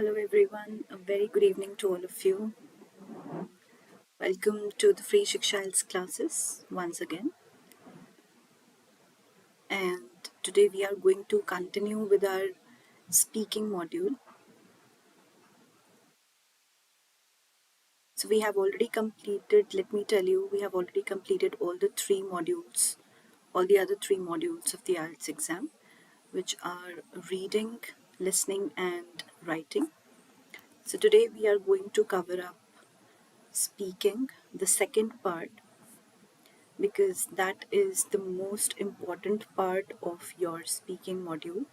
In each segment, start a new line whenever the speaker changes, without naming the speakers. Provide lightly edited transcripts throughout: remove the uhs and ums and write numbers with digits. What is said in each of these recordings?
Hello everyone, a very good evening to all of you. Welcome to the free Shiksha IELTS classes once again. And today we are going to continue with our speaking module. So we have already completed, let me tell you, we have already completed all the other three modules of the IELTS exam, which are reading, listening and writing. So today we are going to cover up speaking, the second part, because that is the most important part of your speaking module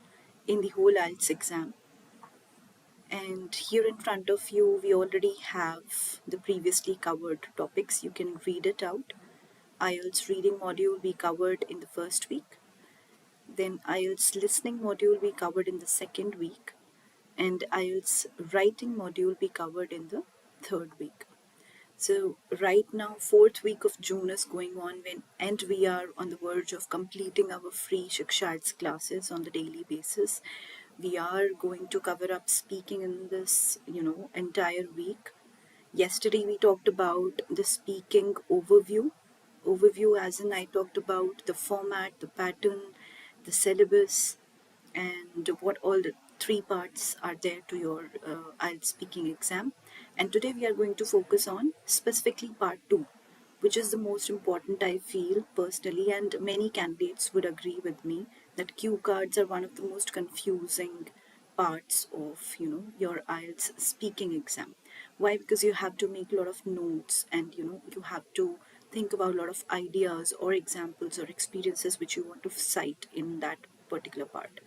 in the whole IELTS exam. And here in front of you, we already have the previously covered topics. You can read it out. IELTS reading module we covered in the first week. Then IELTS listening module we covered in the second week. And IELTS writing module we covered in the third week. So right now, fourth week of June is going on and we are on the verge of completing our free Shiksha IELTS classes on the daily basis. We are going to cover up speaking in this, entire week. Yesterday we talked about the speaking overview. Overview as in I talked about the format, the pattern, the syllabus, and what all the three parts are there to your IELTS speaking exam. And today we are going to focus on specifically part 2, which is the most important, I feel personally, and many candidates would agree with me that cue cards are one of the most confusing parts of your IELTS speaking exam. Why? Because you have to make a lot of notes, and you have to think about a lot of ideas or examples or experiences which you want to cite in that particular part.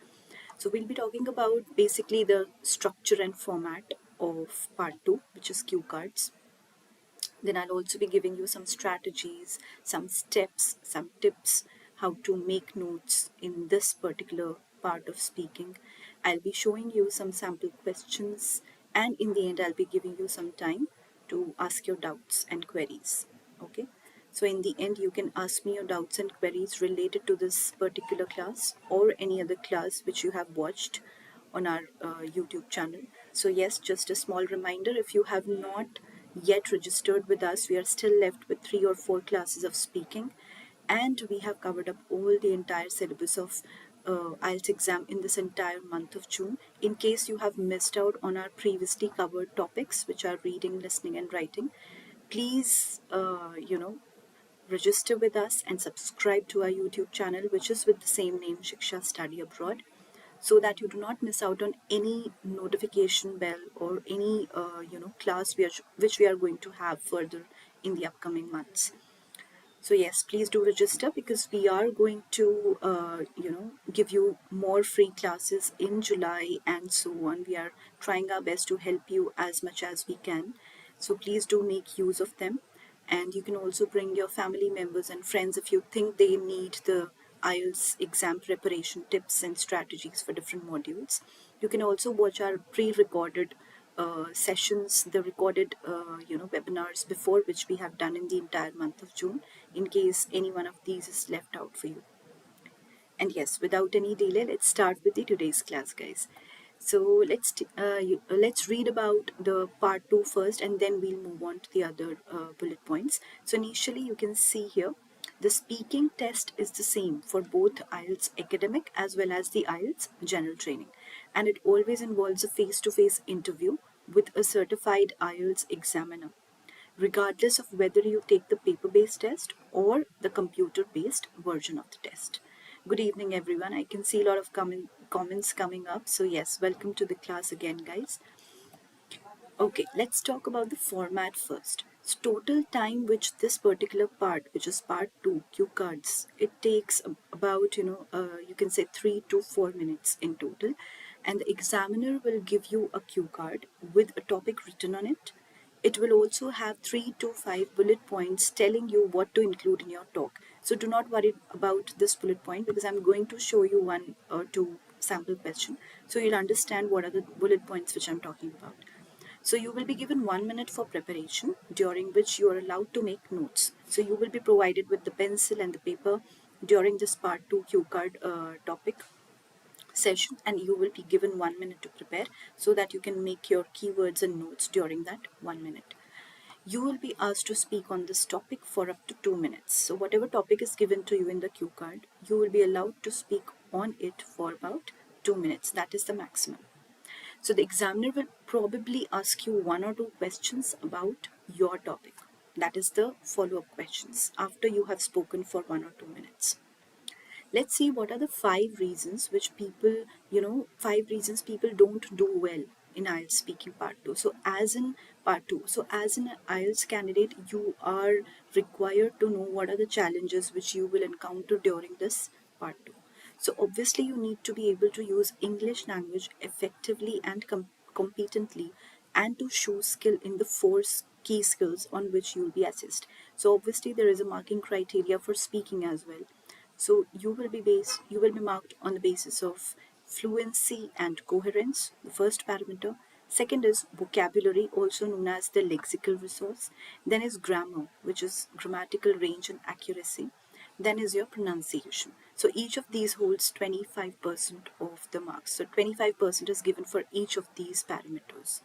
So we'll be talking about basically the structure and format of part 2, which is cue cards. Then I'll also be giving you some strategies, some steps, some tips how to make notes in this particular part of speaking. I'll be showing you some sample questions, and in the end I'll be giving you some time to ask your doubts and queries. Okay? So in the end, you can ask me your doubts and queries related to this particular class or any other class which you have watched on our YouTube channel. So yes, just a small reminder, if you have not yet registered with us, we are still left with 3 or 4 classes of speaking, and we have covered up all the entire syllabus of IELTS exam in this entire month of June. In case you have missed out on our previously covered topics, which are reading, listening and writing, please register with us and subscribe to our YouTube channel, which is with the same name, Shiksha Study Abroad, so that you do not miss out on any notification bell or any class which we are going to have further in the upcoming months. So yes, please do register, because we are going to give you more free classes in July and so on. We are trying our best to help you as much as we can, so please do make use of them. And you can also bring your family members and friends if you think they need the IELTS exam preparation tips and strategies for different modules. You can also watch our pre-recorded sessions, the recorded webinars before, which we have done in the entire month of June, in case any one of these is left out for you. And yes, without any delay, let's start with the today's class, guys. So let's read about the part 2 first, and then we'll move on to the other bullet points. So initially, you can see here the speaking test is the same for both IELTS academic as well as the IELTS general training, and it always involves a face-to-face interview with a certified IELTS examiner, regardless of whether you take the paper-based test or the computer-based version of the test. Good evening, everyone. I can see a lot of comments coming up. So yes, welcome to the class again, guys. Okay, let's talk about the format first. So total time which this particular part, which is part 2, cue cards, it takes about, you can say 3 to 4 minutes in total. And the examiner will give you a cue card with a topic written on it. It will also have 3 to 5 bullet points telling you what to include in your talk. So do not worry about this bullet point, because I'm going to show you one or two sample questions, so you'll understand what are the bullet points which I'm talking about. So you will be given 1 minute for preparation, during which you are allowed to make notes. So you will be provided with the pencil and the paper during this part 2 cue card topic. session, and you will be given 1 minute to prepare so that you can make your keywords and notes during that 1 minute. You will be asked to speak on this topic for up to 2 minutes. So, whatever topic is given to you in the cue card, you will be allowed to speak on it for about 2 minutes. That is the maximum. So, the examiner will probably ask you one or two questions about your topic. That is the follow up questions after you have spoken for 1 or 2 minutes. Let's see what are the 5 reasons which people, 5 reasons people don't do well in IELTS speaking part 2. So as in part 2, so as an IELTS candidate, you are required to know what are the challenges which you will encounter during this part 2. So obviously you need to be able to use English language effectively and competently, and to show skill in the key skills on which you will be assessed. So obviously there is a marking criteria for speaking as well. So you will be marked on the basis of fluency and coherence, the first parameter. Second is vocabulary, also known as the lexical resource. Then is grammar, which is grammatical range and accuracy. Then is your pronunciation. So each of these holds 25% of the marks. So 25% is given for each of these parameters.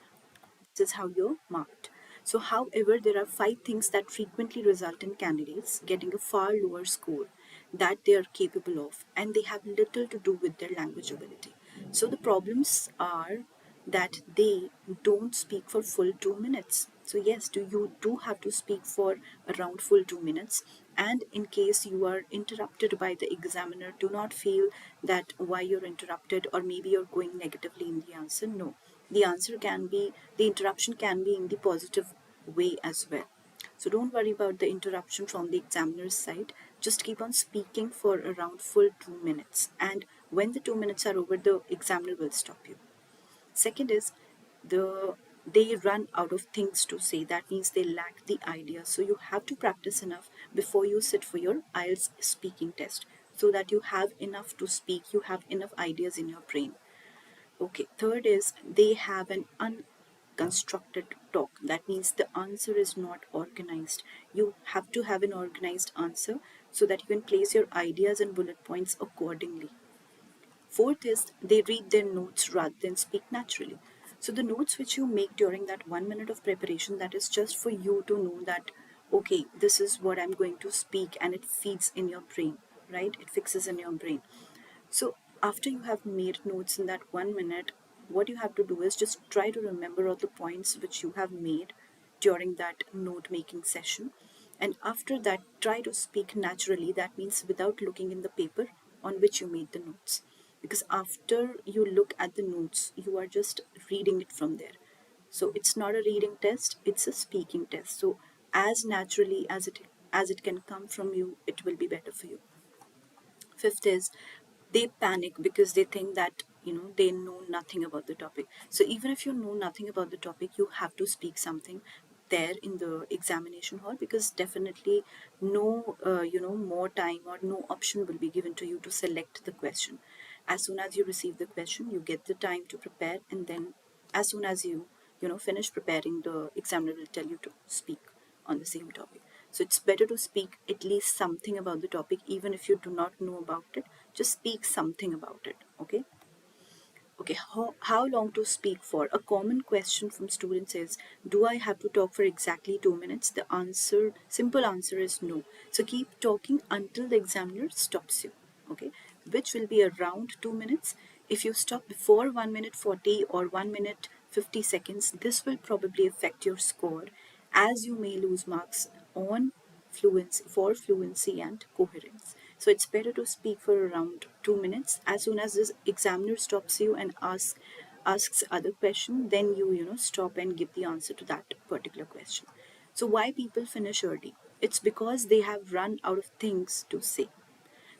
This is how you're marked. So, however, there are 5 things that frequently result in candidates getting a far lower score that they are capable of, and they have little to do with their language ability. So, the problems are that they don't speak for full 2 minutes. So, yes, you do have to speak for around full 2 minutes. And in case you are interrupted by the examiner, do not feel that why you're interrupted, or maybe you're going negatively in the answer. No, the interruption can be in the positive way as well. So don't worry about the interruption from the examiner's side. Just keep on speaking for around full 2 minutes. And when the 2 minutes are over, the examiner will stop you. Second is they run out of things to say. That means they lack the idea. So you have to practice enough before you sit for your IELTS speaking test, so that you have enough to speak, you have enough ideas in your brain. Okay, third is they have an unconstructed talk. That means the answer is not organized. You have to have an organized answer so that you can place your ideas and bullet points accordingly. Fourth is they read their notes rather than speak naturally. So the notes which you make during that 1 minute of preparation, that is just for you to know that, okay, this is what I'm going to speak, and it feeds in your brain, right? It fixes in your brain. So after you have made notes in that 1 minute, what you have to do is just try to remember all the points which you have made during that note making session. And after that, try to speak naturally. That means without looking in the paper on which you made the notes. Because after you look at the notes, you are just reading it from there. So it's not a reading test, it's a speaking test. So as naturally as it can come from you, it will be better for you. Fifth is they panic because they think that they know nothing about the topic. So even if you know nothing about the topic, you have to speak something there in the examination hall, because definitely no more time or no option will be given to you to select the question. As soon as you receive the question, you get the time to prepare, and then as soon as you finish preparing, the examiner will tell you to speak on the same topic. So it's better to speak at least something about the topic, even if you do not know about it. Just speak something about it, okay? Okay, how long to speak for? A common question from students is, do I have to talk for exactly 2 minutes? The simple answer is no. So keep talking until the examiner stops you, okay? Which will be around 2 minutes. If you stop before 1 minute 40 or 1 minute 50 seconds, this will probably affect your score, as you may lose marks on fluency and coherence. So it's better to speak for around 2 minutes. As soon as this examiner stops you and asks other question, then you stop and give the answer to that particular question. So why people finish early? It's because they have run out of things to say.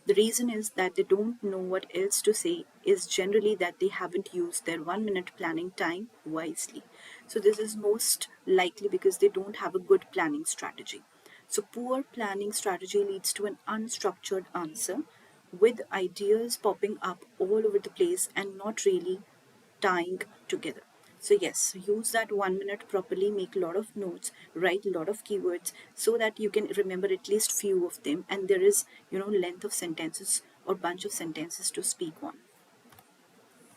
The reason is that they don't know what else to say, is generally that they haven't used their 1 minute planning time wisely. So this is most likely because they don't have a good planning strategy. So poor planning strategy leads to an unstructured answer with ideas popping up all over the place and not really tying together. So yes, use that 1 minute properly, make a lot of notes, write a lot of keywords so that you can remember at least few of them, and there is length of sentences or bunch of sentences to speak on.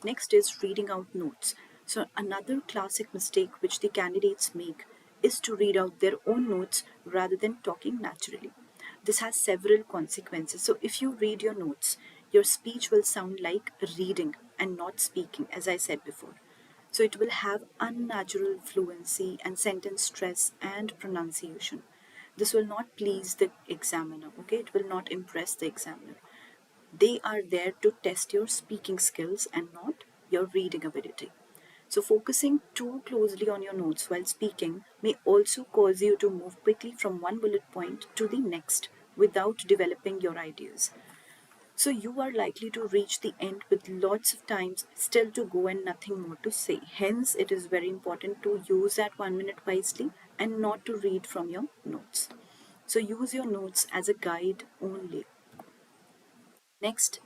Next is reading out notes. So, another classic mistake which the candidates make is to read out their own notes rather than talking naturally. This has several consequences. So, if you read your notes, your speech will sound like reading and not speaking, as I said before. So, it will have unnatural fluency and sentence stress and pronunciation. This will not please the examiner, okay? It will not impress the examiner. They are there to test your speaking skills and not your reading ability. So, focusing too closely on your notes while speaking may also cause you to move quickly from one bullet point to the next without developing your ideas. So, you are likely to reach the end with lots of times still to go and nothing more to say. Hence, it is very important to use that 1 minute wisely and not to read from your notes. So, use your notes as a guide only. Next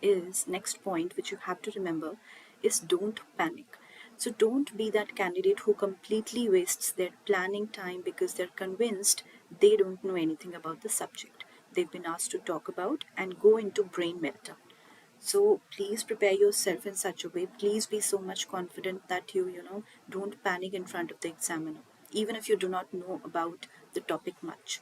point which you have to remember is don't panic. So don't be that candidate who completely wastes their planning time because they're convinced they don't know anything about the subject they've been asked to talk about and go into brain meltdown. So please prepare yourself in such a way. Please be so much confident that you don't panic in front of the examiner, even if you do not know about the topic much.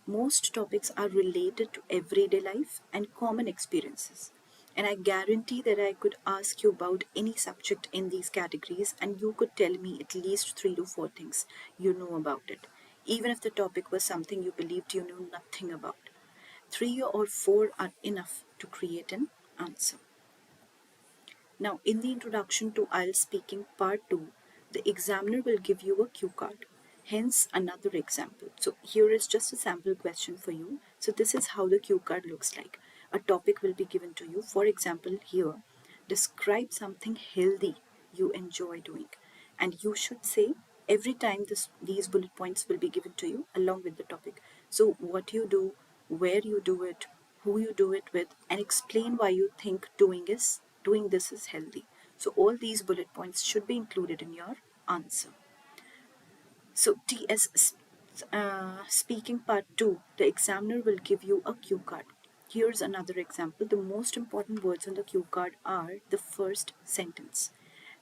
Most topics are related to everyday life and common experiences. And I guarantee that I could ask you about any subject in these categories and you could tell me at least 3 to 4 things you know about it, even if the topic was something you believed you knew nothing about. 3 or 4 are enough to create an answer. Now, in the introduction to IELTS speaking part 2, the examiner will give you a cue card. Hence, another example. So, here is just a sample question for you. So, this is how the cue card looks like. A topic will be given to you. For example, here, describe something healthy you enjoy doing. And you should say every time these bullet points will be given to you along with the topic. So, what you do, where you do it, who you do it with, and explain why you think doing this is healthy. So all these bullet points should be included in your answer. So speaking part 2, the examiner will give you a cue card. Here's another example. The most important words on the cue card are the first sentence.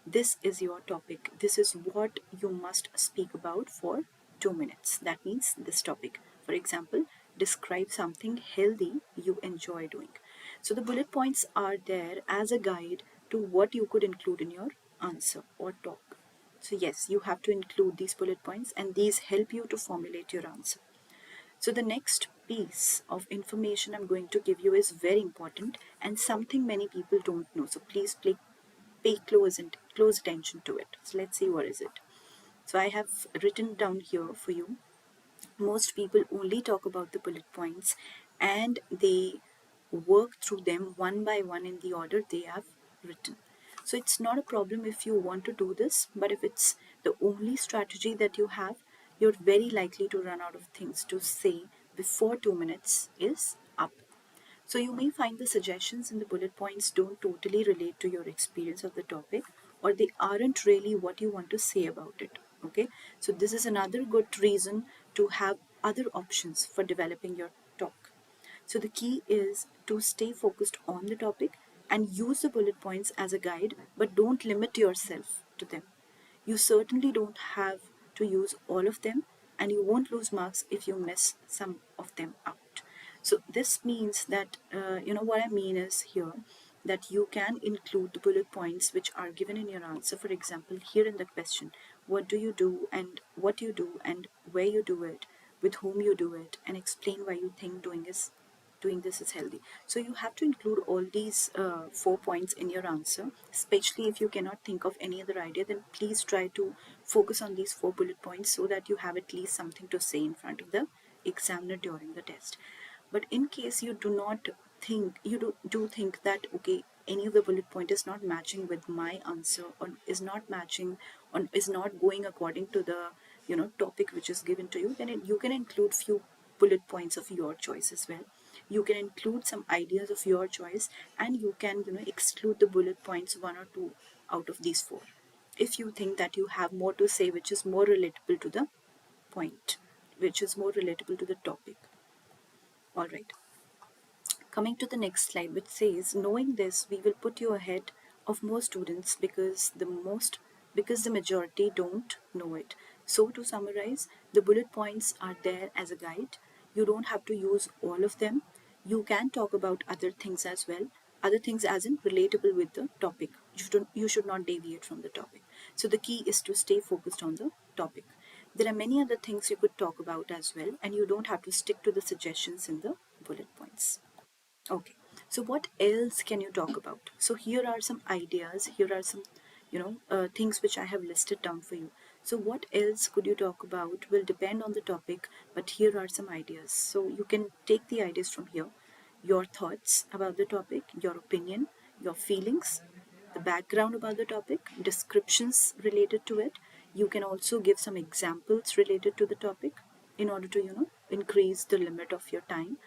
This is your topic. This is what you must speak about for 2 minutes. That means this topic. For example, describe something healthy you enjoy doing. So the bullet points are there as a guide to what you could include in your answer or talk. So yes, you have to include these bullet points and these help you to formulate your answer. So the next piece of information I'm going to give you is very important and something many people don't know. So please pay close attention to it. So let's see what is it. So I have written down here for you. Most people only talk about the bullet points and they work through them one by one in the order they have written. So it's not a problem if you want to do this, but if it's the only strategy that you have, you're very likely to run out of things to say before 2 minutes is up. So you may find the suggestions in the bullet points don't totally relate to your experience of the topic or they aren't really what you want to say about it. Okay, so this is another good reason to have other options for developing your talk. So the key is to stay focused on the topic and use the bullet points as a guide, but don't limit yourself to them. You certainly don't have to use all of them, and you won't lose marks if you miss some of them out. So this means that what I mean is here that you can include the bullet points which are given in your answer. For example, here in the question, what do you do and what you do and where you do it, with whom you do it, and explain why you think doing this is healthy. So you have to include all these 4 points in your answer, especially if you cannot think of any other idea, then please try to focus on these 4 bullet points so that you have at least something to say in front of the examiner during the test. But in case you do not think, do think that, okay, any of the bullet point is not matching with my answer or is not matching or is not going according to the topic which is given to you, then you can include few bullet points of your choice as well. You can include some ideas of your choice and you can exclude the bullet points 1 or 2 out of these 4 if you think that you have more to say which is more relatable to the point, which is more relatable to the topic. All right, coming to the next slide, which says, knowing this, we will put you ahead of most students because the majority don't know it. So to summarize, the bullet points are there as a guide. You don't have to use all of them. You can talk about other things as well. Other things as in relatable with the topic. You should not deviate from the topic. So the key is to stay focused on the topic. There are many other things you could talk about as well, and you don't have to stick to the suggestions in the bullet points. Okay, so what else can you talk about? So here are some ideas. Here are some, things which I have listed down for you. So what else could you talk about will depend on the topic, but here are some ideas. So you can take the ideas from here. Your thoughts about the topic, your opinion, your feelings, the background about the topic, descriptions related to it. You can also give some examples related to the topic in order to, increase the limit of your time.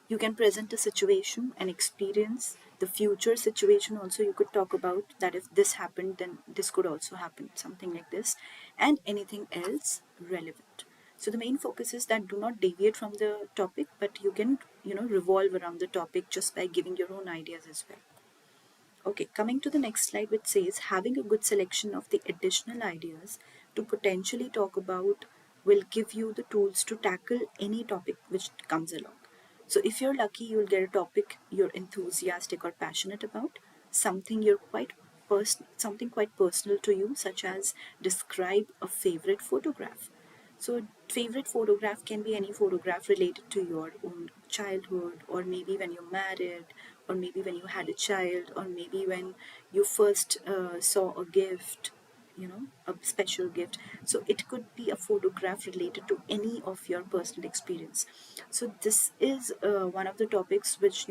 You can present a situation, an experience, the future situation also you could talk about, that if this happened then this could also happen, something like this, and anything else relevant. So the main focus is that do not deviate from the topic, but you can, revolve around the topic just by giving your own ideas as well. Okay, coming to the next slide, which says having a good selection of the additional ideas to potentially talk about will give you the tools to tackle any topic which comes along. So, if you're lucky, you'll get a topic you're enthusiastic or passionate about, something something quite personal to you, such as describe a favorite photograph. So, favorite photograph can be any photograph related to your own childhood, or maybe when you're married, or maybe when you had a child, or maybe when you first saw a gift, a special gift. So, it could be a photograph related to any of your personal experience. So, this is one of the topics which,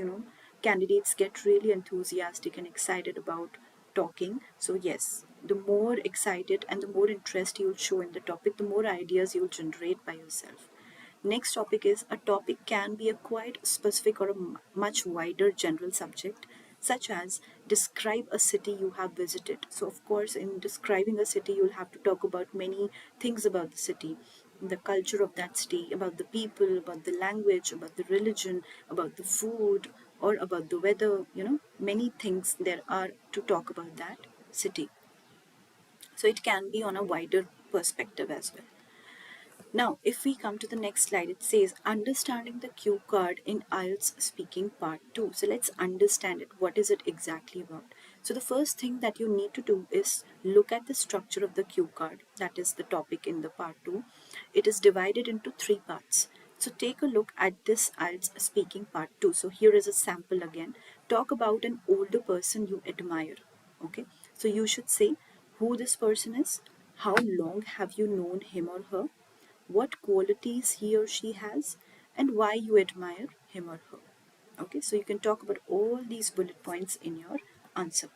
candidates get really enthusiastic and excited about talking. So, yes, the more excited and the more interest you'll show in the topic, the more ideas you'll generate by yourself. Next topic is a topic can be a quite specific or a much wider general subject, such as describe a city you have visited. So, of course, in describing a city, you'll have to talk about many things about the city, the culture of that city, about the people, about the language, about the religion, about the food, or about the weather. Many things there are to talk about that city. So, it can be on a wider perspective as well. Now, if we come to the next slide, it says understanding the cue card in IELTS speaking part 2. So let's understand it. What is it exactly about? So the first thing that you need to do is look at the structure of the cue card. That is the topic in the part 2. It is divided into 3 parts. So take a look at this IELTS speaking part 2. So here is a sample again. Talk about an older person you admire. Okay. So you should say who this person is, how long have you known him or her, what qualities he or she has, and why you admire him or her. Okay, so you can talk about all these bullet points in your answer.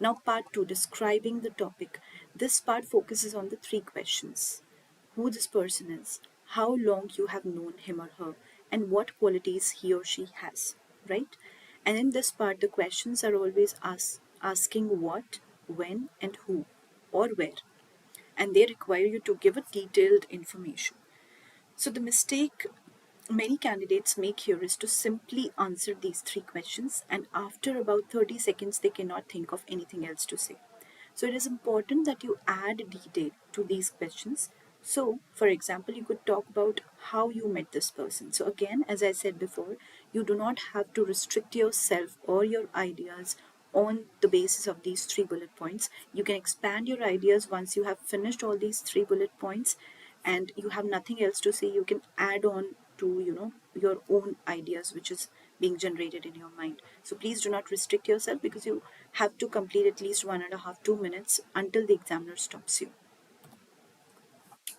Now, part 2, describing the topic. This part focuses on the 3 questions: who this person is, how long you have known him or her, and what qualities he or she has, right? And in this part, the questions are always asking what, when, and who, or where, and they require you to give a detailed information. So, the mistake many candidates make here is to simply answer these 3 questions, and after about 30 seconds, they cannot think of anything else to say. So, it is important that you add detail to these questions. So, for example, you could talk about how you met this person. So, again, as I said before, you do not have to restrict yourself or your ideas on the basis of these 3 bullet points. You can expand your ideas once you have finished all these 3 bullet points and you have nothing else to say. You can add on to, your own ideas which is being generated in your mind. So please do not restrict yourself, because you have to complete at least 1.5 2 minutes until the examiner stops you.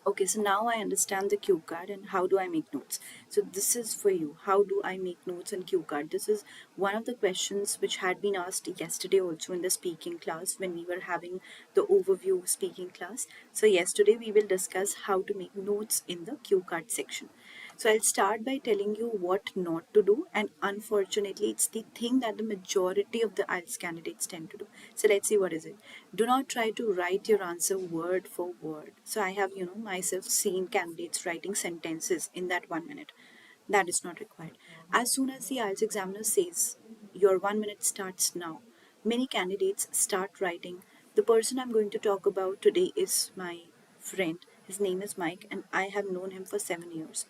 Okay, so now I understand the cue card and how do I make notes. So this is for you. How do I make notes in cue card? This is one of the questions which had been asked yesterday also in the speaking class when we were having the overview speaking class. So yesterday we will discuss how to make notes in the cue card section. So I'll start by telling you what not to do, and unfortunately it's the thing that the majority of the IELTS candidates tend to do. So let's see what is it. Do not try to write your answer word for word. So I have, myself seen candidates writing sentences in that 1 minute. That is not required. As soon as the IELTS examiner says your 1 minute starts now, many candidates start writing. The person I'm going to talk about today is my friend. His name is Mike, and I have known him for 7 years.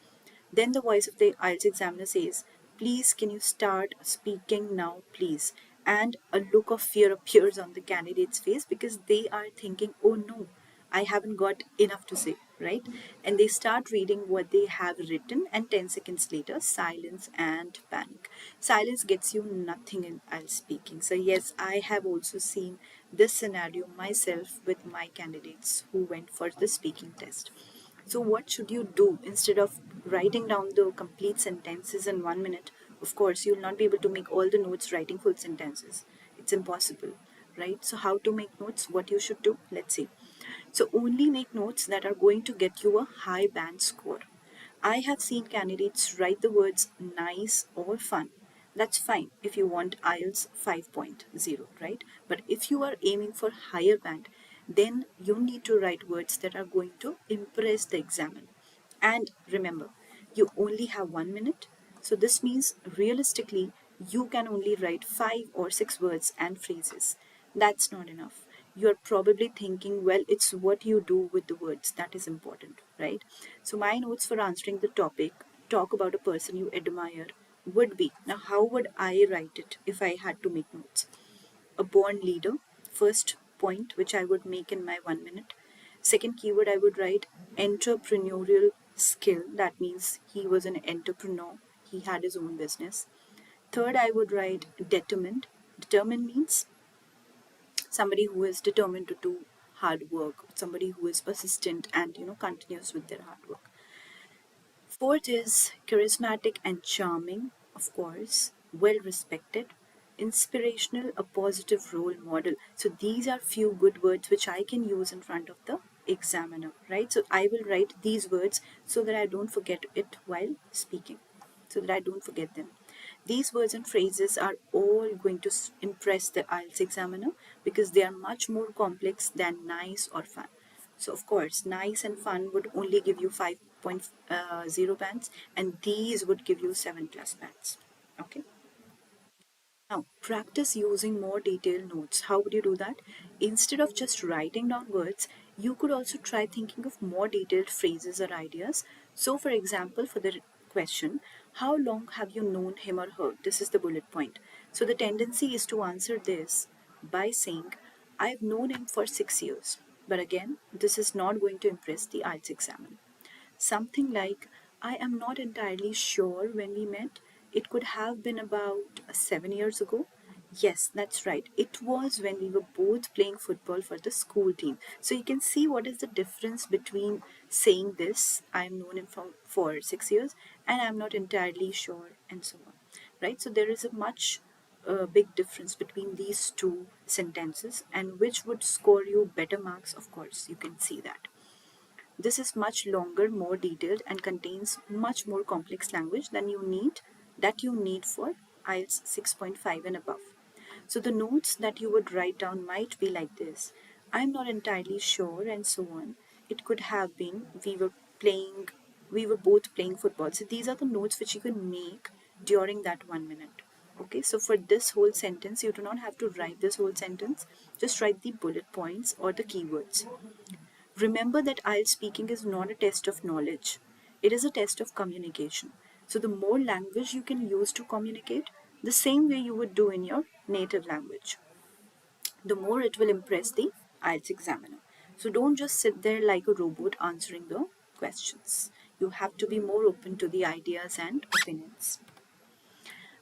Then the voice of the IELTS examiner says, "Please, can you start speaking now, please?" And a look of fear appears on the candidate's face because they are thinking, "Oh no, I haven't got enough to say," right? And they start reading what they have written, and 10 seconds later, silence and panic. Silence gets you nothing in IELTS speaking. So, yes, I have also seen this scenario myself with my candidates who went for the speaking test. So, what should you do instead of writing down the complete sentences in 1 minute? Of course, you'll not be able to make all the notes writing full sentences. It's impossible, right? So, how to make notes? What you should do? Let's see. So, only make notes that are going to get you a high band score. I have seen candidates write the words nice or fun. That's fine if you want IELTS 5.0, right? But if you are aiming for higher band, then you need to write words that are going to impress the examiner. And remember, you only have 1 minute. So this means realistically, you can only write 5 or 6 words and phrases. That's not enough. You're probably thinking, well, it's what you do with the words that is important, right? So my notes for answering the topic, talk about a person you admire, would be, now how would I write it if I had to make notes? A born leader, first point which I would make in my 1 minute. Second keyword I would write entrepreneurial skill. That means he was an entrepreneur, he had his own business. Third, I would write determined. Determined means somebody who is determined to do hard work, somebody who is persistent and continues with their hard work. Fourth is charismatic and charming, of course, well respected, inspirational, a positive role model. So these are few good words which I can use in front of the examiner, right? So I will write these words so that I don't forget it while speaking, so that I don't forget them. These words and phrases are all going to impress the IELTS examiner because they are much more complex than nice or fun. So, of course, nice and fun would only give you 5.0 bands, and these would give you 7 plus bands. Okay. Now, practice using more detailed notes. How would you do that? Instead of just writing down words, you could also try thinking of more detailed phrases or ideas. So, for example, for the question, how long have you known him or her? This is the bullet point. So, the tendency is to answer this by saying, I've known him for 6 years. But again, this is not going to impress the IELTS examiner. Something like, I am not entirely sure when we met. It could have been about 7 years ago. Yes, that's right. It was when we were both playing football for the school team. So you can see what is the difference between saying this, I am known him for 6 years, and I'm not entirely sure, and so on. Right? So there is a much big difference between these two sentences, and which would score you better marks, of course, you can see that. This is much longer, more detailed, and contains much more complex language than you need for IELTS 6.5 and above. So the notes that you would write down might be like this. I'm not entirely sure, and so on. It could have been playing we were both playing football. So these are the notes which you can make during that 1 minute. Okay, so for this whole sentence, you do not have to write this whole sentence. Just write the bullet points or the keywords. Remember that IELTS speaking is not a test of knowledge, it is a test of communication. So, the more language you can use to communicate, the same way you would do in your native language, the more it will impress the IELTS examiner. So, don't just sit there like a robot answering the questions. You have to be more open to the ideas and opinions.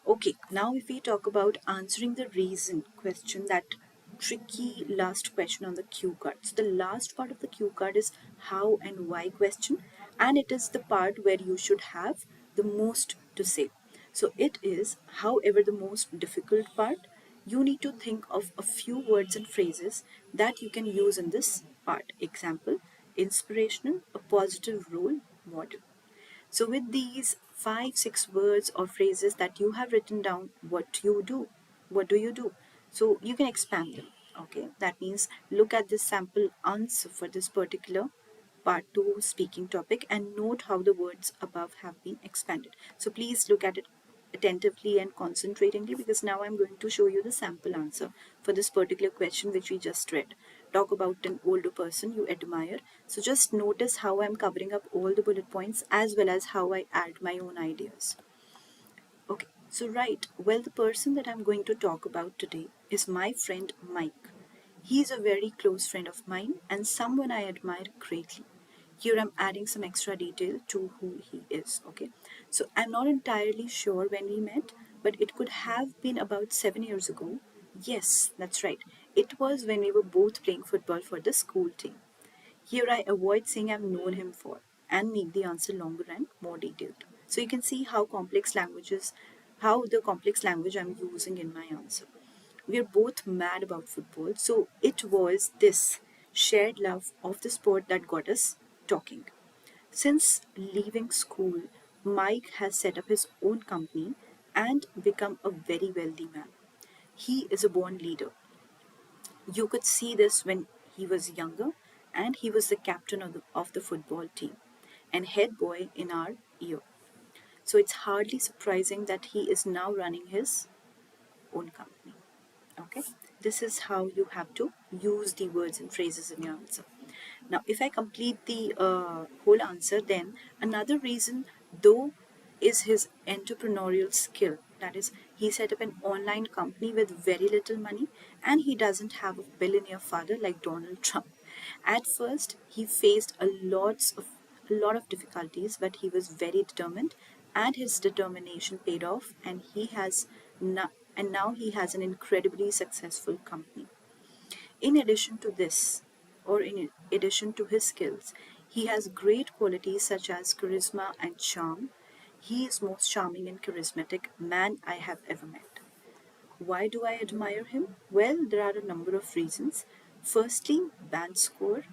Okay, now if we talk about answering the reason question, that tricky last question on the cue card. So the last part of the cue card is how and why question, and it is the part where you should have the most to say. So it is, however, the most difficult part. You need to think of a few words and phrases that you can use in this part. Example, inspirational, a positive role model. So, with these 5, 6 words or phrases that you have written down, what do you do? So, you can expand them. Okay, that means look at this sample answer for this particular part 2 speaking topic and note how the words above have been expanded. So, please look at it attentively and concentratingly, because now I'm going to show you the sample answer for this particular question which we just read. Talk about an older person you admire. So just notice how I'm covering up all the bullet points as well as how I add my own ideas. Okay, so right, well, the person that I'm going to talk about today is my friend Mike. He is a very close friend of mine and someone I admire greatly. Here I'm adding some extra detail to who he is, okay? So I'm not entirely sure when we met, but it could have been about 7 years ago. Yes, that's right. It was when we were both playing football for the school team. Here I avoid saying I've known him for and make the answer longer and more detailed. So you can see how the complex language I'm using in my answer. We're both mad about football, so it was this shared love of the sport that got us talking. Since leaving school, Mike has set up his own company and become a very wealthy man. He is a born leader. You could see this when he was younger, and he was the captain of the football team and head boy in our year. So it's hardly surprising that he is now running his own company. Okay, this is how you have to use the words and phrases in your answer. Now, if I complete the whole answer, then another reason, though, is his entrepreneurial skill. That is, he set up an online company with very little money, and he doesn't have a billionaire father like Donald Trump. At first, he faced a lot of difficulties, but he was very determined, and his determination paid off, and now he has an incredibly successful company. In addition to this, or in addition to his skills, he has great qualities such as charisma and charm. He is most charming and charismatic man I have ever met. Why do I admire him? Well, there are a number of reasons. Firstly, band score.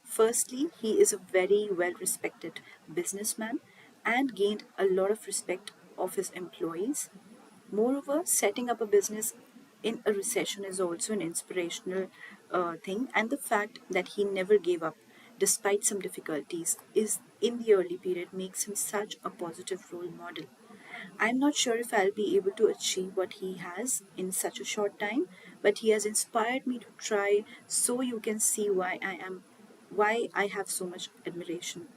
Firstly, he is a very well respected businessman and gained a lot of respect of his employees. Moreover, setting up a business in a recession is also an inspirational thing, and the fact that he never gave up despite some difficulties is in the early period makes him such a positive role model. I'm not sure if I'll be able to achieve what he has in such a short time, but he has inspired me to try, so you can see why I have so much admiration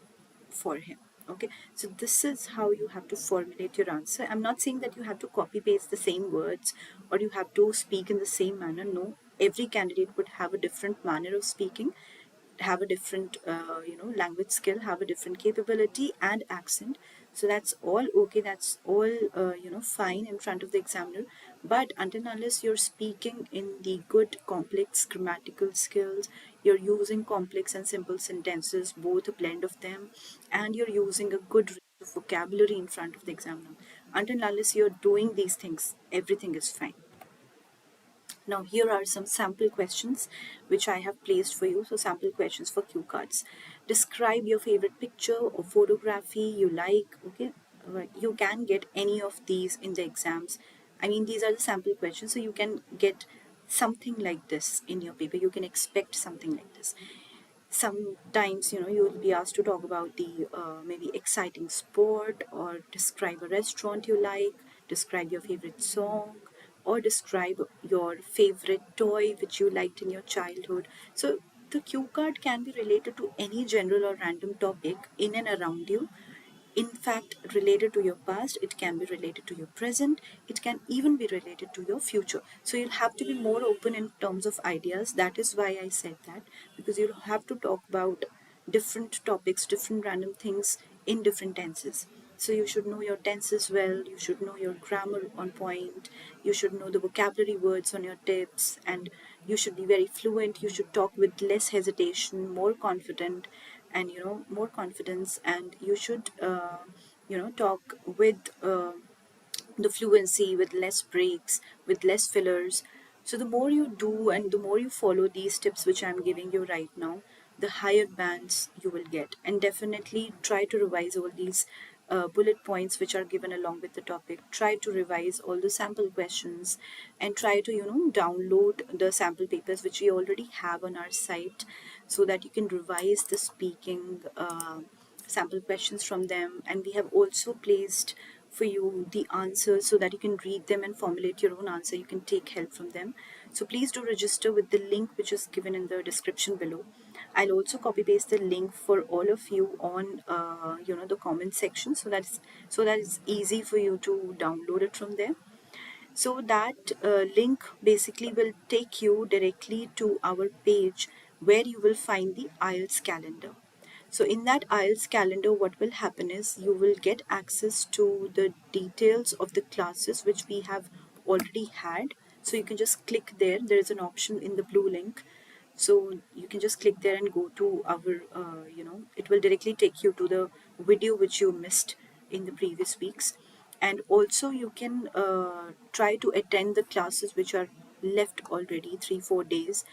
for him. Okay, so this is how you have to formulate your answer. I'm not saying that you have to copy paste the same words or you have to speak in the same manner. No, every candidate would have a different manner of speaking, have a different language skill, have a different capability and accent. So that's all okay, that's all fine in front of the examiner. But until and unless you're speaking in the good complex grammatical skills, you're using complex and simple sentences, both a blend of them, and you're using a good range of vocabulary in front of the examiner, until and unless you're doing these things, everything is fine. Now here are some sample questions which I have placed for you. So sample questions for cue cards. Describe your favorite picture or photography you like. Okay, you can get any of these in the exams. I mean, these are the sample questions, so you can get something like this in your paper. You can expect something like this. Sometimes you will be asked to talk about the maybe exciting sport, or describe a restaurant you like, describe your favorite song, or describe your favorite toy which you liked in your childhood. So the cue card can be related to any general or random topic in and around you. In fact, related to your past, it can be related to your present, it can even be related to your future. So you'll have to be more open in terms of ideas. That is why I said that, because you'll have to talk about different topics, different random things in different tenses. So you should know your tenses well, you should know your grammar on point, you should know the vocabulary words on your tips, and you should be very fluent. You should talk with less hesitation, more confident, and more confidence, and you should talk with the fluency, with less breaks, with less fillers. So the more you do and the more you follow these tips which I'm giving you right now, the higher bands you will get. And definitely try to revise all these bullet points which are given along with the topic. Try to revise all the sample questions, and try to download the sample papers which we already have on our site, so that you can revise the speaking sample questions from them. And we have also placed for you the answers so that you can read them and formulate your own answer. You can take help from them. So please do register with the link which is given in the description below. I'll also copy paste the link for all of you on the comment section, so that it's easy for you to download it from there. So that link basically will take you directly to our page where you will find the IELTS calendar. So in that IELTS calendar, what will happen is you will get access to the details of the classes which we have already had. So you can just click there. There is an option in the blue link. So you can just click there and go to our, it will directly take you to the video which you missed in the previous weeks. And also you can try to attend the classes which are left already 3-4 days.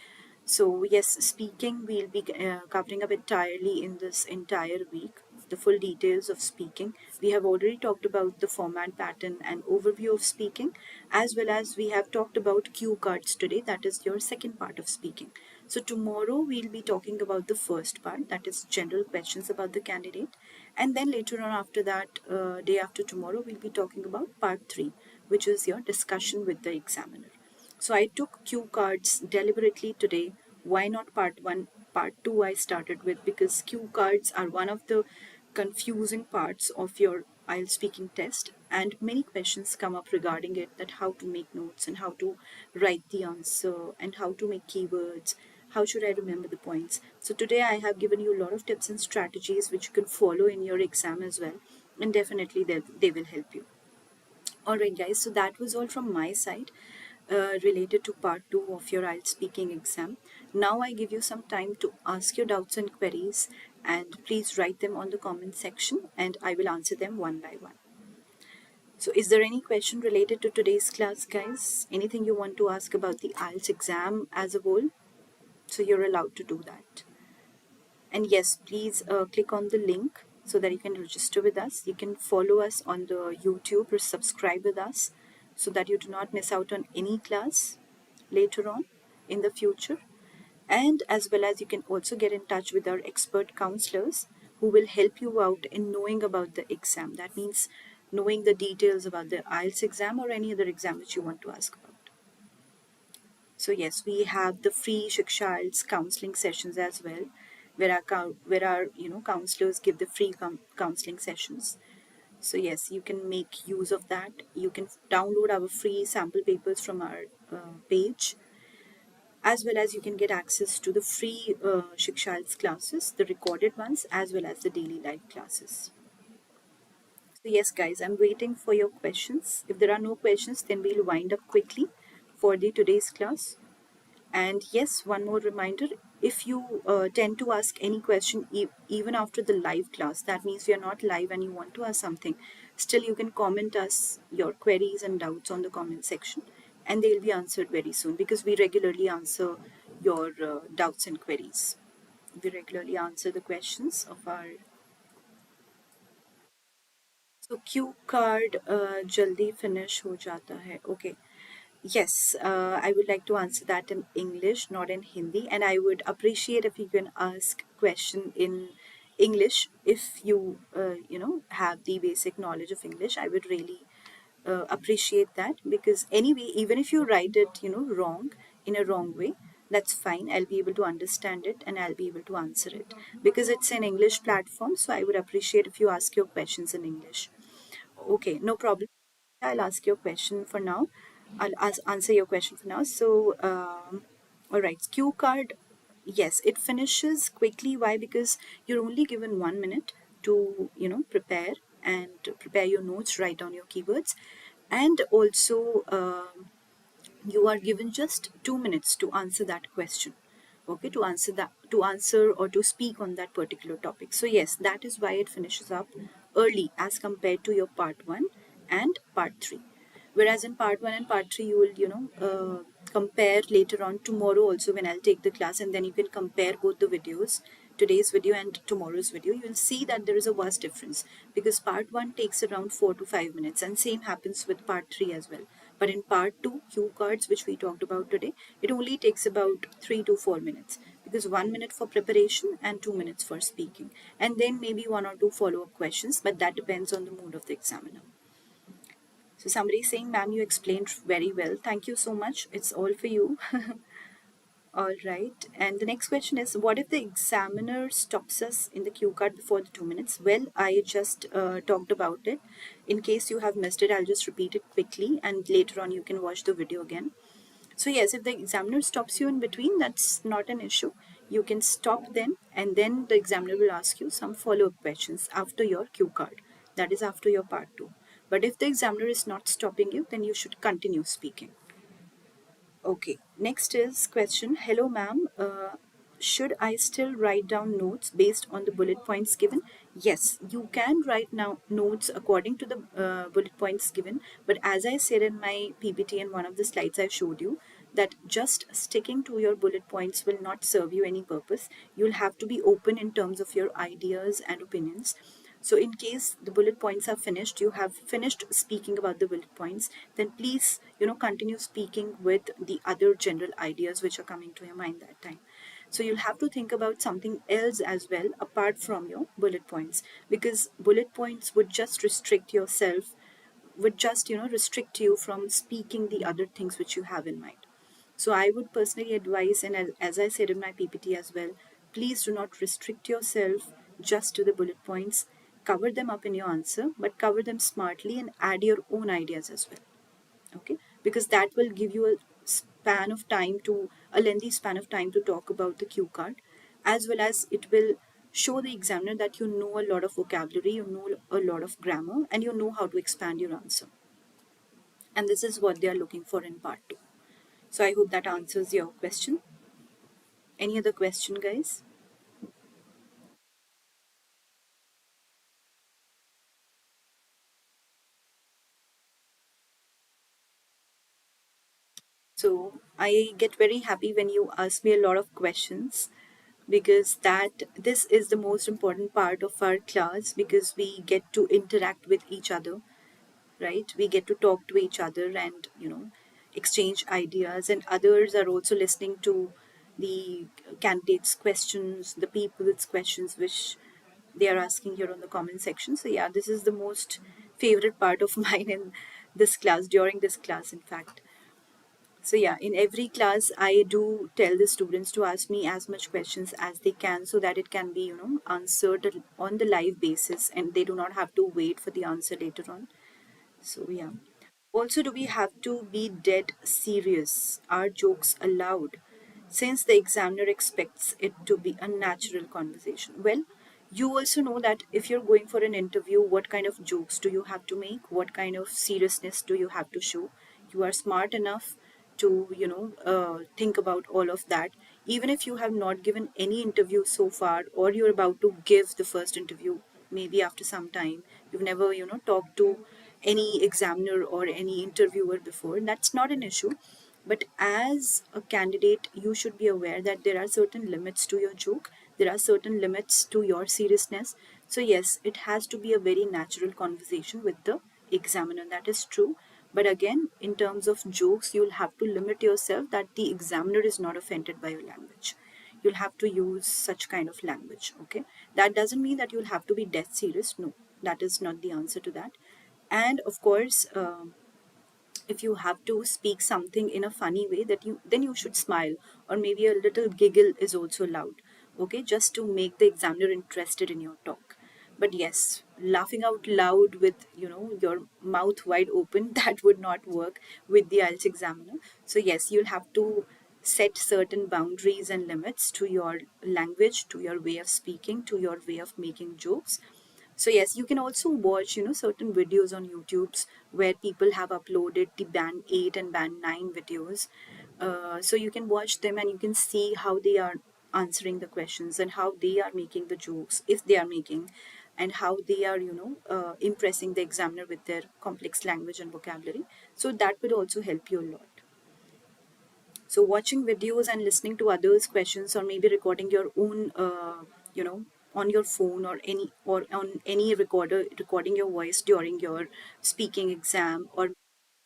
So yes, speaking we'll be covering up entirely in this entire week, the full details of speaking. We have already talked about the format, pattern and overview of speaking, as well as we have talked about cue cards today. That is your second part of speaking. So tomorrow we'll be talking about the first part, that is general questions about the candidate. And then later on after that, day after tomorrow, we'll be talking about part 3, which is your discussion with the examiner. So I took cue cards deliberately today. Why not part 1? Part 2 I started with, because cue cards are one of the confusing parts of your IELTS speaking test, and many questions come up regarding it, that how to make notes and how to write the answer and how to make keywords, how should I remember the points. So today I have given you a lot of tips and strategies which you can follow in your exam as well, and definitely they will help you. Alright guys, so that was all from my side related to part 2 of your IELTS speaking exam. Now I give you some time to ask your doubts and queries, and please write them on the comment section and I will answer them one by one. So is there any question related to today's class, guys? Anything you want to ask about the IELTS exam as a whole? So you're allowed to do that. And yes, please click on the link so that you can register with us. You can follow us on the YouTube or subscribe with us so that you do not miss out on any class later on in the future. And as well as you can also get in touch with our expert counselors who will help you out in knowing about the exam. That means knowing the details about the IELTS exam or any other exam which you want to ask about. So yes, we have the free Shiksha IELTS counseling sessions as well, where our counselors give the free counseling sessions. So yes, you can make use of that. You can download our free sample papers from our page, as well as you can get access to the free Shiksha IELTS classes, the recorded ones, as well as the daily live classes. So yes, guys, I'm waiting for your questions. If there are no questions, then we'll wind up quickly for the today's class. And yes, one more reminder, if you tend to ask any question even after the live class, that means we are not live and you want to ask something, still you can comment us your queries and doubts on the comment section and they'll be answered very soon, because we regularly answer your doubts and queries. We regularly answer the questions of our. So cue card jaldi finish ho jata hai. Okay. Yes, I would like to answer that in English, not in Hindi, and I would appreciate if you can ask question in English if you have the basic knowledge of English. I would really appreciate that, because anyway, even if you write it wrong, in a wrong way, that's fine. I'll be able to understand it and I'll be able to answer it, because it's an English platform. So I would appreciate if you ask your questions in English. Okay, no problem. I'll ask your question for now. Answer your question for now. So, all right, cue card. Yes, it finishes quickly. Why? Because you're only given 1 minute to prepare and prepare your notes, write down your keywords, and also you are given just 2 minutes to answer that question. Okay, to answer or to speak on that particular topic. So yes, that is why it finishes up early as compared to your part 1 and part 3. Whereas in part 1 and part 3 you will compare later on tomorrow also, when I'll take the class, and then you can compare both the videos, today's video and tomorrow's video. You will see that there is a vast difference, because part 1 takes around 4 to 5 minutes, and same happens with part 3 as well. But in part 2, cue cards, which we talked about today, it only takes about 3 to 4 minutes, because 1 minute for preparation and 2 minutes for speaking, and then maybe one or two follow-up questions, but that depends on the mood of the examiner. So somebody is saying, ma'am, you explained very well. Thank you so much. It's all for you. All right. And the next question is, what if the examiner stops us in the cue card before the 2 minutes? Well, I just talked about it. In case you have missed it, I'll just repeat it quickly and later on you can watch the video again. So yes, if the examiner stops you in between, that's not an issue. You can stop then and then the examiner will ask you some follow-up questions after your cue card. That is after your part 2. But if the examiner is not stopping you, then you should continue speaking. Okay, next is question. Hello, ma'am. Should I still write down notes based on the bullet points given? Yes, you can write now notes according to the bullet points given. But as I said in my PPT and one of the slides I showed you, that just sticking to your bullet points will not serve you any purpose. You'll have to be open in terms of your ideas and opinions. So in case the bullet points are finished, you have finished speaking about the bullet points, then please, continue speaking with the other general ideas which are coming to your mind that time. So you'll have to think about something else as well apart from your bullet points, because bullet points would just restrict yourself, would just, restrict you from speaking the other things which you have in mind. So I would personally advise, and as I said in my PPT as well, please do not restrict yourself just to the bullet points. Cover them up in your answer, but cover them smartly and add your own ideas as well. Okay, because that will give you a lengthy span of time to talk about the cue card, as well as it will show the examiner that you know a lot of vocabulary, you know a lot of grammar, and you know how to expand your answer. And this is what they are looking for in part 2. So I hope that answers your question. Any other question, guys? So I get very happy when you ask me a lot of questions, because that this is the most important part of our class, because we get to interact with each other, right? We get to talk to each other and, exchange ideas, and others are also listening to the candidates' questions, the people's questions which they are asking here on the comment section. So yeah, this is the most favorite part of mine in this class, during this class in fact. So yeah, in every class, I do tell the students to ask me as much questions as they can, so that it can be, answered on the live basis, and they do not have to wait for the answer later on. So yeah. Also, do we have to be dead serious? Are jokes allowed? Since the examiner expects it to be a natural conversation. Well, you also know that if you're going for an interview, what kind of jokes do you have to make? What kind of seriousness do you have to show? You are smart enough to, think about all of that. Even if you have not given any interview so far, or you're about to give the first interview, maybe after some time, you've never, talked to any examiner or any interviewer before, that's not an issue. But as a candidate, you should be aware that there are certain limits to your joke, there are certain limits to your seriousness. So, yes, it has to be a very natural conversation with the examiner, that is true. But again, in terms of jokes, you'll have to limit yourself that the examiner is not offended by your language. You'll have to use such kind of language, okay? That doesn't mean that you'll have to be dead serious. No, that is not the answer to that. And of course, if you have to speak something in a funny way, that you then you should smile, or maybe a little giggle is also allowed, okay, just to make the examiner interested in your talk. But yes, laughing out loud with, your mouth wide open, that would not work with the IELTS examiner. So yes, you'll have to set certain boundaries and limits to your language, to your way of speaking, to your way of making jokes. So yes, you can also watch, certain videos on YouTube's where people have uploaded the band 8 and band 9 videos. So you can watch them and you can see how they are answering the questions and how they are making the jokes, if they are making, and how they are, impressing the examiner with their complex language and vocabulary. So that would also help you a lot. So watching videos and listening to others' questions, or maybe recording your own, on your phone, or on any recorder, recording your voice during your speaking exam, or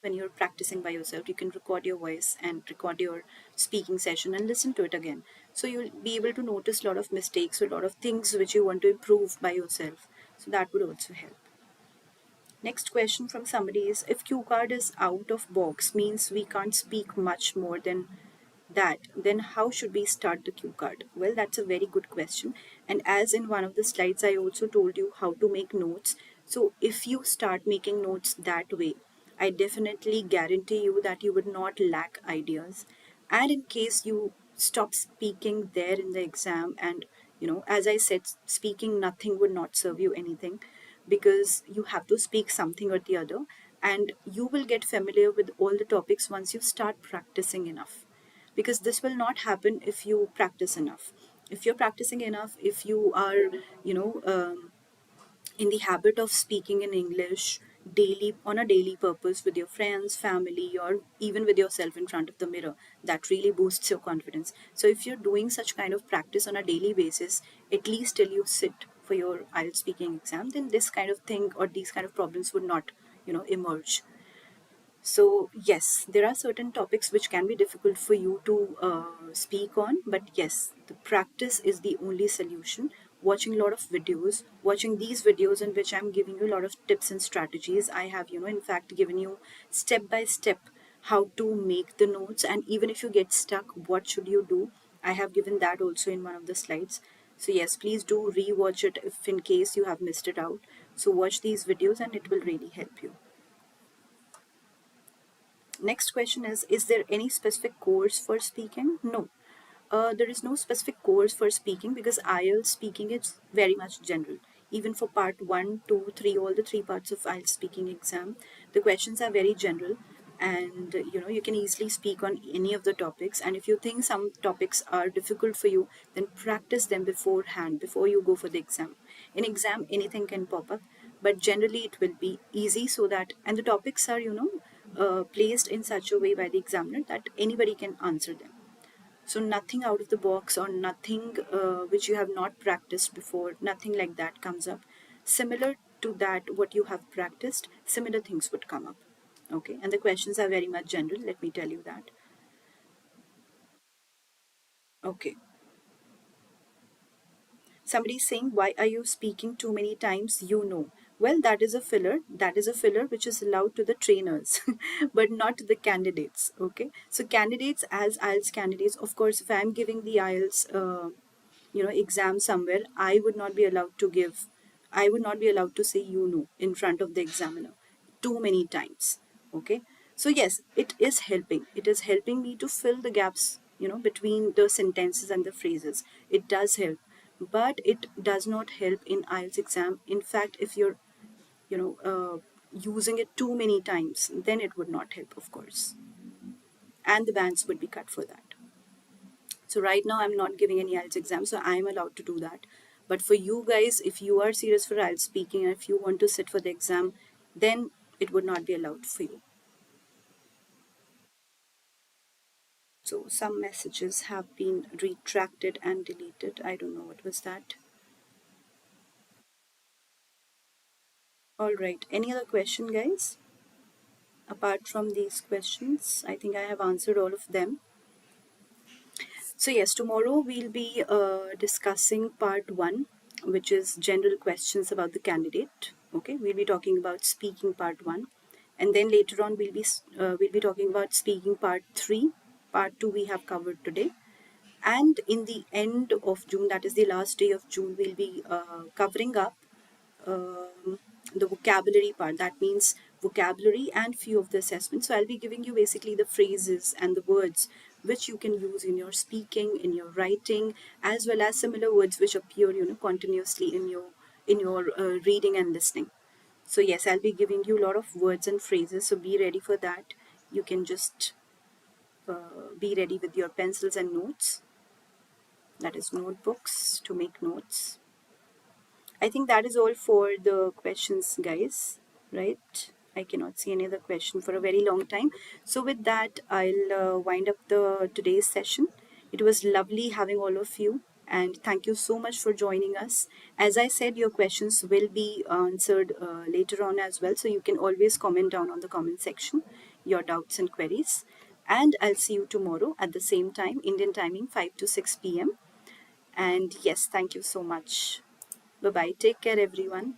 when you're practicing by yourself, you can record your voice and record your speaking session and listen to it again. So you'll be able to notice a lot of mistakes, a lot of things which you want to improve by yourself. So that would also help. Next question from somebody is, if cue card is out of box means we can't speak much more than that, then how should we start the cue card? Well, that's a very good question. And as in one of the slides, I also told you how to make notes. So if you start making notes that way, I definitely guarantee you that you would not lack ideas. And in case you stop speaking there in the exam, and as I said, speaking nothing would not serve you anything, because you have to speak something or the other, and you will get familiar with all the topics once you start practicing enough, because this will not happen if you practice enough. If you're practicing enough, if you are you know um, in the habit of speaking in English daily, on a daily purpose, with your friends, family, or even with yourself in front of the mirror, that really boosts your confidence. So if you're doing such kind of practice on a daily basis, at least till you sit for your IELTS speaking exam, then this kind of thing or these kind of problems would not emerge. So, yes, there are certain topics which can be difficult for you to speak on, but yes, the practice is the only solution. Watching a lot of videos, watching these videos in which I'm giving you a lot of tips and strategies. I have, in fact, given you step by step how to make the notes, and even if you get stuck, what should you do? I have given that also in one of the slides. So, yes, please do rewatch it if in case you have missed it out. So, watch these videos and it will really help you. Next question is there any specific course for speaking? No. There is no specific course for speaking, because IELTS speaking is very much general. Even for part 1, 2, 3, all the three parts of IELTS speaking exam, the questions are very general, and you can easily speak on any of the topics. And if you think some topics are difficult for you, then practice them beforehand before you go for the exam. In exam, anything can pop up, but generally it will be easy, so that, and the topics are placed in such a way by the examiner that anybody can answer them. So nothing out of the box, or nothing which you have not practiced before, nothing like that comes up. Similar to that, what you have practiced, similar things would come up. Okay, and the questions are very much general, let me tell you that. Okay. Somebody's saying, why are you speaking too many times? Well, that is a filler. That is a filler which is allowed to the trainers, but not to the candidates. Okay. So, candidates, as IELTS candidates, of course, if I'm giving the IELTS, exam somewhere, I would not be allowed to say in front of the examiner too many times. Okay. So yes, it is helping me to fill the gaps between the sentences and the phrases. It does help, but it does not help in IELTS exam. In fact, if you're you know uh, using it too many times, then it would not help, of course, and the bands would be cut for that. So right now I'm not giving any IELTS exam, so I'm allowed to do that. But for you guys, if you are serious for IELTS speaking and if you want to sit for the exam, then it would not be allowed for you. So some messages have been retracted and deleted. I don't know what was that. All right. Any other question, guys? Apart from these questions, I think I have answered all of them. So, yes, tomorrow we'll be discussing part one, which is general questions about the candidate. Okay, we'll be talking about speaking part one, and then later on we'll be talking about speaking part three. Part two we have covered today, and in the end of June, that is the last day of June, we'll be covering up the vocabulary part. That means vocabulary and few of the assessments. So I'll be giving you basically the phrases and the words which you can use in your speaking, in your writing, as well as similar words which appear continuously in your reading and listening. So yes, I'll be giving you a lot of words and phrases, so be ready for that. You can just be ready with your pencils and notes, that is notebooks, to make notes. I think that is all for the questions, guys, right? I cannot see any other question for a very long time. So with that, I'll wind up the today's session. It was lovely having all of you, and thank you so much for joining us. As I said, your questions will be answered later on as well, so you can always comment down on the comment section your doubts and queries. And I'll see you tomorrow at the same time, Indian timing, 5 to 6 p.m. And yes, thank you so much. Bye bye. Take care, everyone.